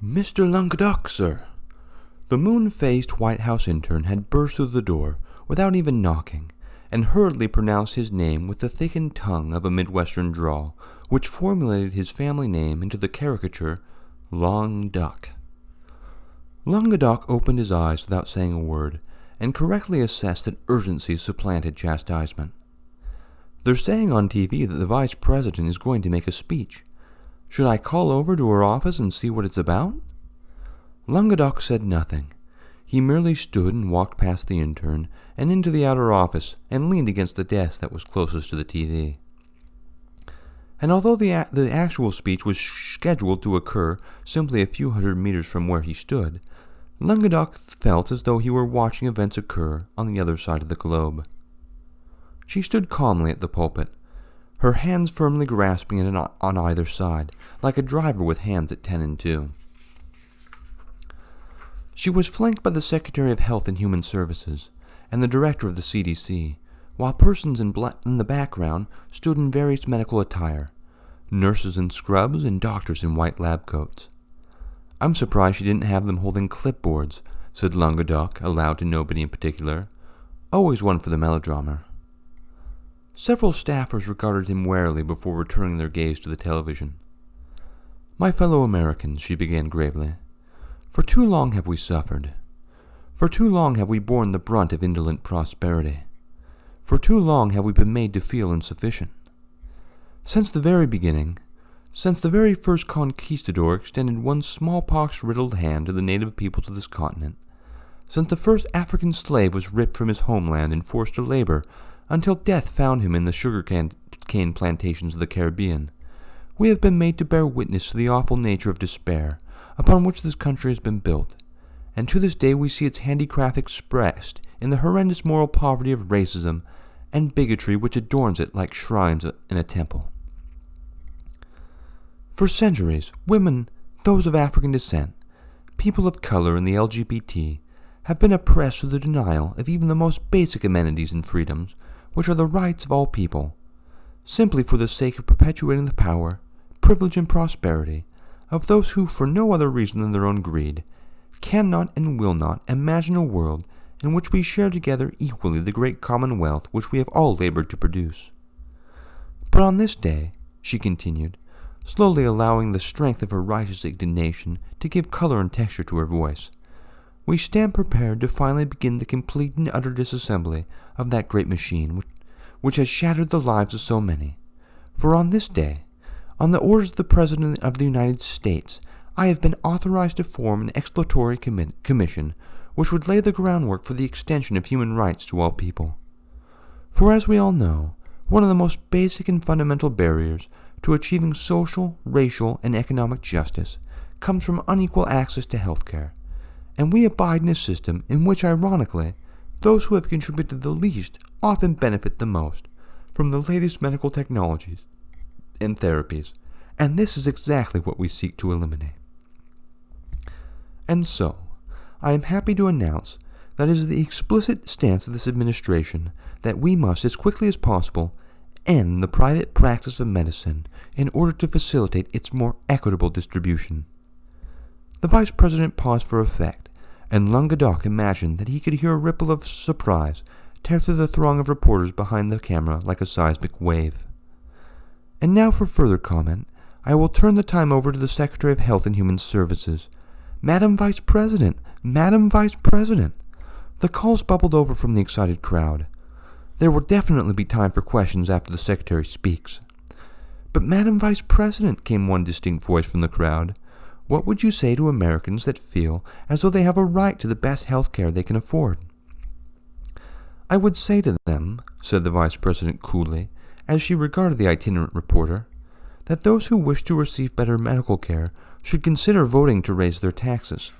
Mr. Languedoc, sir. The moon-faced White House intern had burst through the door without even knocking, and hurriedly pronounced his name with the thickened tongue of a Midwestern drawl, which formulated his family name into the caricature Long Duck. Languedoc opened his eyes without saying a word, and correctly assessed that urgency supplanted chastisement. "They're saying on TV that the Vice President is going to make a speech. Should I call over to her office and see what it's about?" Languedoc said nothing. He merely stood and walked past the intern and into the outer office and leaned against the desk that was closest to the TV. And although the actual speech was scheduled to occur simply a few hundred meters from where he stood, Languedoc felt as though he were watching events occur on the other side of the globe. She stood calmly at the pulpit, her hands firmly grasping it on either side, like a driver with hands at 10 and 2. She was flanked by the Secretary of Health and Human Services and the Director of the CDC, while persons in the background stood in various medical attire, nurses in scrubs and doctors in white lab coats. "I'm surprised she didn't have them holding clipboards," said Languedoc aloud to nobody in particular. "Always one for the melodrama." Several staffers regarded him warily before returning their gaze to the television. "My fellow Americans," she began gravely, "for too long have we suffered. For too long have we borne the brunt of indolent prosperity. For too long have we been made to feel insufficient. Since the very beginning, since the very first conquistador extended one smallpox-riddled hand to the native peoples of this continent, since the first African slave was ripped from his homeland and forced to labor until death found him in the sugar-cane plantations of the Caribbean, we have been made to bear witness to the awful nature of despair upon which this country has been built, and to this day we see its handicraft expressed in the horrendous moral poverty of racism and bigotry which adorns it like shrines in a temple. For centuries, women, those of African descent, people of color, and the LGBT have been oppressed through the denial of even the most basic amenities and freedoms, which are the rights of all people, simply for the sake of perpetuating the power, privilege, and prosperity of those who, for no other reason than their own greed, cannot and will not imagine a world in which we share together equally the great commonwealth which we have all labored to produce. But on this day," she continued, slowly allowing the strength of her righteous indignation to give color and texture to her voice, "we stand prepared to finally begin the complete and utter disassembly of that great machine which has shattered the lives of so many. For on this day, on the orders of the President of the United States, I have been authorized to form an exploratory commission which would lay the groundwork for the extension of human rights to all people. For as we all know, one of the most basic and fundamental barriers to achieving social, racial, and economic justice comes from unequal access to health care, and we abide in a system in which, ironically, those who have contributed the least often benefit the most from the latest medical technologies and therapies, and this is exactly what we seek to eliminate. And so, I am happy to announce that it is the explicit stance of this administration that we must, as quickly as possible, end the private practice of medicine in order to facilitate its more equitable distribution." The Vice President paused for effect, and Languedoc imagined that he could hear a ripple of surprise tear through the throng of reporters behind the camera like a seismic wave. And now for further comment, I will turn the time over to the Secretary of Health and Human Services. "Madam Vice President! Madam Vice President!" The calls bubbled over from the excited crowd. There will definitely be time for questions after the Secretary speaks. "But Madam Vice President," came one distinct voice from the crowd, "what would you say to Americans that feel as though they have a right to the best health care they can afford?" "I would say to them," said the Vice President coolly, as she regarded the itinerant reporter, "that those who wish to receive better medical care should consider voting to raise their taxes."